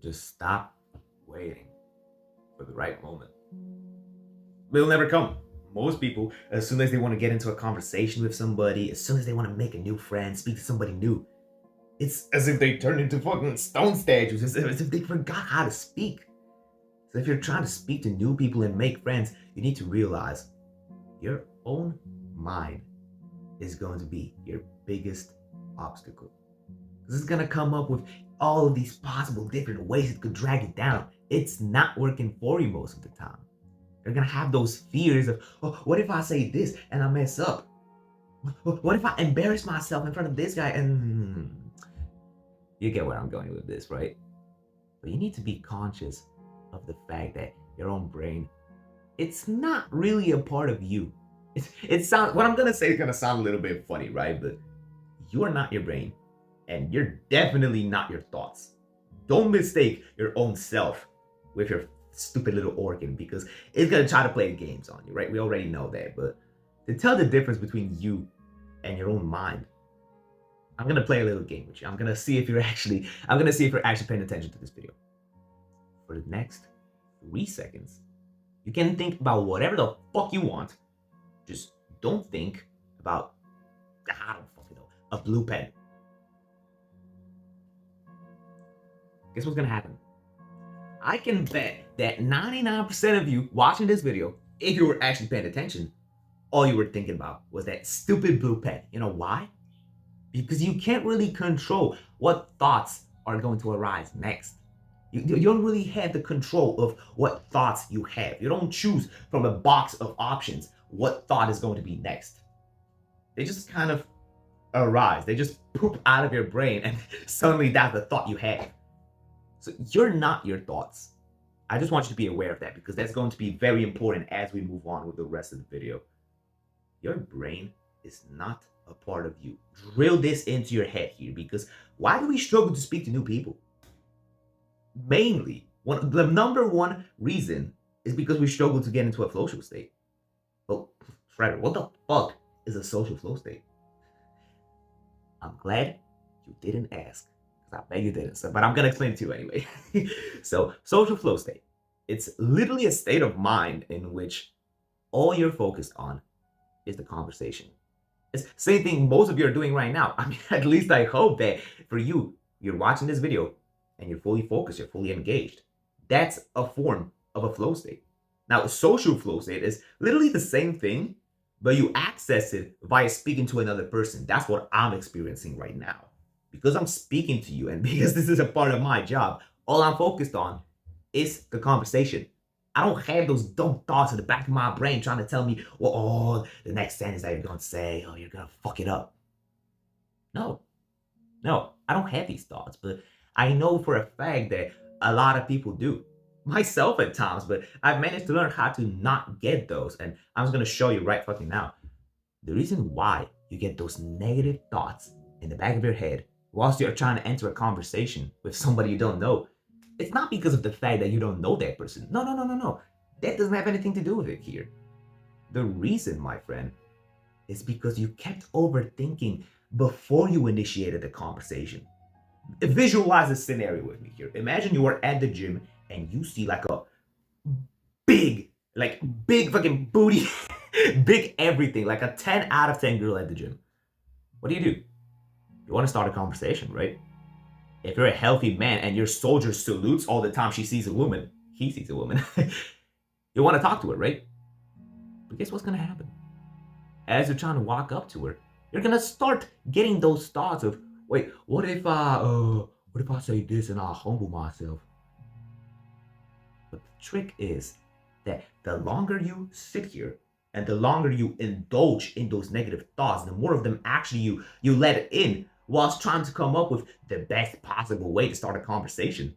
Just stop waiting for the right moment. It'll never come. Most people, as soon as they want to get into a conversation with somebody, as soon as they want to make a new friend, speak to somebody new, it's as if they turn into fucking stone statues, as if they forgot how to speak. So if you're trying to speak to new people and make friends, you need to realize your own mind is going to be your biggest obstacle. This is going to come up with all of these possible different ways it could drag you down. It's not working for you most of the time. You're going to have those fears of, oh, what if I say this and I mess up? What if I embarrass myself in front of this guy? And you get where I'm going with this, right? But you need to be conscious of the fact that your own brain, it's not really a part of you. It sounds, what I'm gonna say is gonna sound a little bit funny, right? But you are not your brain, and you're definitely not your thoughts. Don't mistake your own self with your stupid little organ, because it's gonna try to play games on you, right? We already know that. But to tell the difference between you and your own mind, I'm gonna play a little game with you. I'm gonna see if you're actually paying attention to this video. For the next 3 seconds, you can think about whatever the fuck you want. Just don't think about, I don't fucking know, a blue pen. Guess what's gonna happen? I can bet that 99% of you watching this video, if you were actually paying attention, all you were thinking about was that stupid blue pen. You know why? Because you can't really control what thoughts are going to arise next. You don't really have the control of what thoughts you have. You don't choose from a box of options what thought is going to be next. They just kind of arise. They just poop out of your brain, and suddenly that's the thought you have. So you're not your thoughts. I just want you to be aware of that, because that's going to be very important as we move on with the rest of the video. Your brain is not a part of you. Drill this into your head here, because why do we struggle to speak to new people? Mainly, the number one reason is because we struggle to get into a social state. Well, Frederick, what the fuck is a social flow state? I'm glad you didn't ask, because I bet you didn't. But I'm gonna explain it to you anyway. So, social flow state. It's literally a state of mind in which all you're focused on is the conversation. It's the same thing most of you are doing right now. I mean, at least I hope that for you, you're watching this video and you're fully focused, you're fully engaged. That's a form of a flow state. Now, a social flow state is literally the same thing, but you access it via speaking to another person. That's what I'm experiencing right now. Because I'm speaking to you and because this is a part of my job, all I'm focused on is the conversation. I don't have those dumb thoughts in the back of my brain trying to tell me, well, oh, the next sentence that you're going to say, oh, you're going to fuck it up. No, I don't have these thoughts, but I know for a fact that a lot of people do. Myself at times, but I've managed to learn how to not get those. And I'm just going to show you right fucking now. The reason why you get those negative thoughts in the back of your head whilst you're trying to enter a conversation with somebody you don't know, it's not because of the fact that you don't know that person. No. That doesn't have anything to do with it here. The reason, my friend, is because you kept overthinking before you initiated the conversation. Visualize this scenario with me here. Imagine you are at the gym and you see like a big, big fucking booty, big everything, like a 10 out of 10 girl at the gym. What do? You want to start a conversation, right? If you're a healthy man and your soldier salutes all the time he sees a woman, you want to talk to her, right? But guess what's going to happen? As you're trying to walk up to her, you're going to start getting those thoughts of, wait, what if I say this and I humble myself? But the trick is that the longer you sit here and the longer you indulge in those negative thoughts, the more of them actually you let it in whilst trying to come up with the best possible way to start a conversation.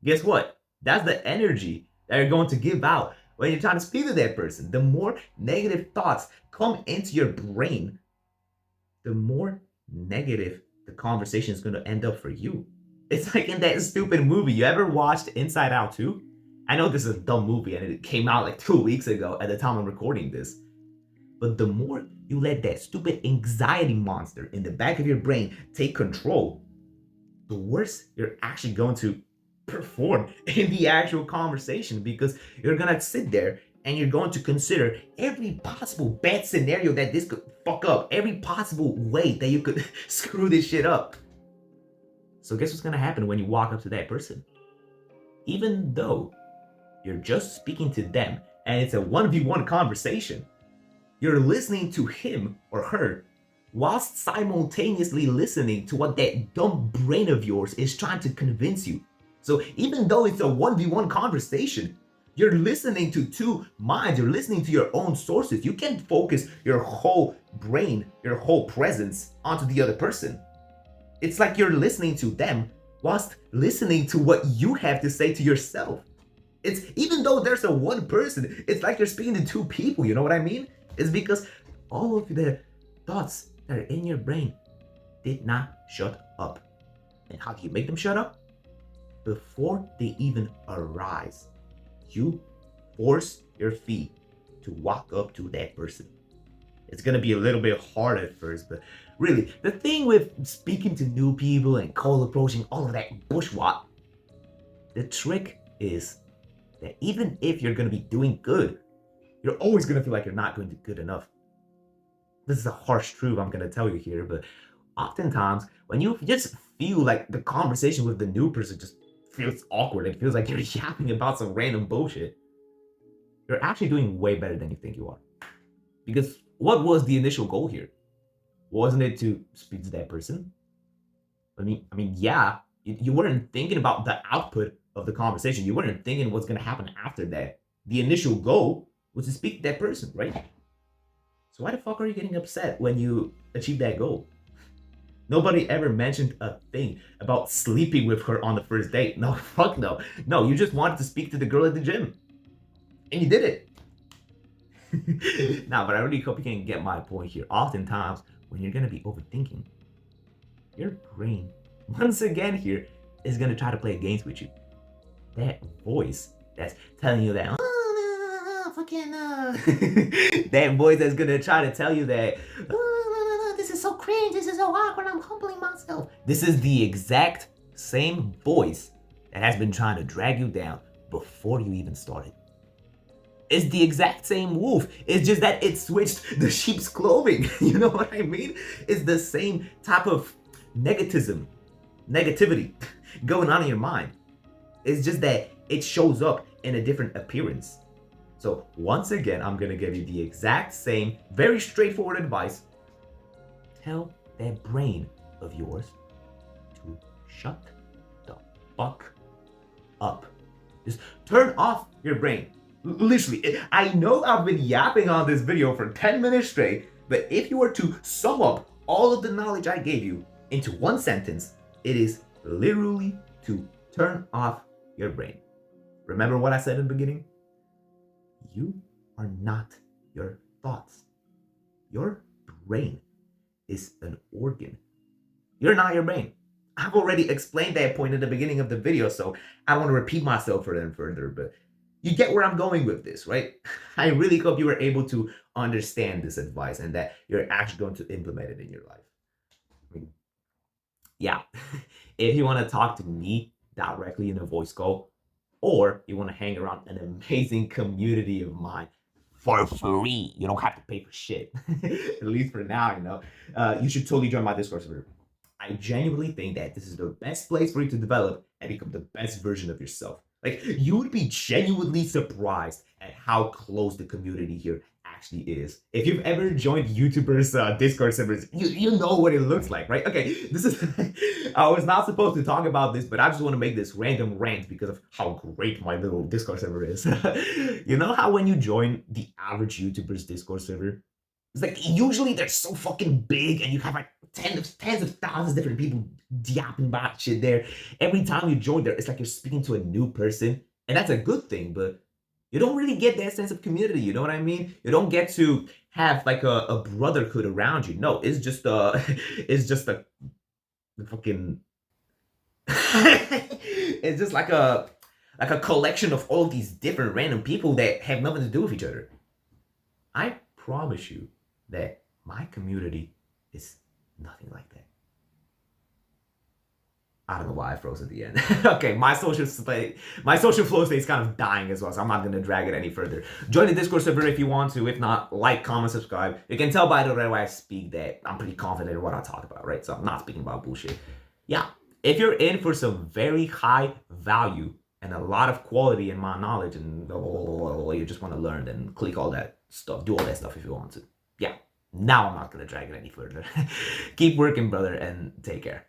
Guess what? That's the energy that you're going to give out when you're trying to speak to that person. The more negative thoughts come into your brain, the more negative the conversation is going to end up for you. It's like in that stupid movie. You ever watched Inside Out 2? I know this is a dumb movie and it came out like 2 weeks ago at the time I'm recording this. But the more you let that stupid anxiety monster in the back of your brain take control, the worse you're actually going to perform in the actual conversation, because you're gonna sit there and you're going to consider every possible bad scenario that this could fuck up, every possible way that you could screw this shit up. So guess what's gonna happen when you walk up to that person? Even though you're just speaking to them and it's a 1v1 conversation, you're listening to him or her whilst simultaneously listening to what that dumb brain of yours is trying to convince you. So even though it's a 1v1 conversation, you're listening to two minds, you're listening to your own sources. You can't focus your whole brain, your whole presence onto the other person. It's like you're listening to them whilst listening to what you have to say to yourself. It's even though there's a one person, it's like you're speaking to two people, you know what I mean? It's because all of the thoughts that are in your brain did not shut up. And how do you make them shut up? Before they even arise, you force your feet to walk up to that person. It's gonna be a little bit hard at first, but really, the thing with speaking to new people and cold approaching, all of that bushwhack, the trick is that even if you're gonna be doing good, you're always gonna feel like you're not going to do good enough. This is a harsh truth I'm gonna tell you here, but oftentimes when you just feel like the conversation with the new person just feels awkward, it feels like you're yapping about some random bullshit, you're actually doing way better than you think you are. Because what was the initial goal here? Wasn't it to speak to that person? I mean, yeah, you weren't thinking about the output of the conversation. You weren't thinking what's gonna happen after that. The initial goal was to speak to that person, right? So why the fuck are you getting upset when you achieve that goal? Nobody ever mentioned a thing about sleeping with her on the first date. No, fuck no. No, you just wanted to speak to the girl at the gym. And you did it. Nah, but I really hope you can get my point here. Oftentimes, when you're gonna be overthinking, your brain, once again here, is gonna try to play games with you. That voice that's telling you that, that voice that's gonna try to tell you that, this is so cringe, this is so awkward, I'm humbling myself. This is the exact same voice that has been trying to drag you down before you even started. It's the exact same wolf. It's just that it switched the sheep's clothing. You know what I mean? It's the same type of negativity going on in your mind. It's just that it shows up in a different appearance. So once again, I'm gonna give you the exact same, very straightforward advice. Tell that brain of yours to shut the fuck up. Just turn off your brain. Literally, I know I've been yapping on this video for 10 minutes straight, but if you were to sum up all of the knowledge I gave you into one sentence, it is literally to turn off your brain. Remember what I said in the beginning? You are not your thoughts. Your brain is an organ. You're not your brain. I've already explained that point in the beginning of the video, so I don't want to repeat myself further and further, but you get where I'm going with this, right? I really hope you were able to understand this advice and that you're actually going to implement it in your life. I mean, yeah, if you want to talk to me directly in a voice call, or you want to hang around an amazing community of mine for free, you don't have to pay for shit, at least for now, you know, you should totally join my Discord server. I genuinely think that this is the best place for you to develop and become the best version of yourself. Like, you would be genuinely surprised at how close the community here actually is. If you've ever joined YouTubers' Discord servers, you know what it looks like, right? Okay, this is, I was not supposed to talk about this, but I just want to make this random rant because of how great my little Discord server is. You know how when you join the average YouTuber's Discord server, it's like usually they're so fucking big and you have like tens of thousands of different people yapping about shit there. Every time you join there, it's like you're speaking to a new person. And that's a good thing, but you don't really get that sense of community. You know what I mean? You don't get to have like a brotherhood around you. No, it's just it's just a fucking it's just like a collection of all these different random people that have nothing to do with each other. I promise you that my community is nothing like that. I don't know why I froze at the end. Okay, my social flow state is kind of dying as well, so I'm not gonna drag it any further. Join the Discord server if you want to. If not, like, comment, subscribe. You can tell by the way I speak that I'm pretty confident in what I talk about, right? So I'm not speaking about bullshit. Yeah, if you're in for some very high value and a lot of quality in my knowledge and you just want to learn, then click all that stuff, do all that stuff if you want to. Yeah, now I'm not gonna drag it any further. Keep working, brother, and take care.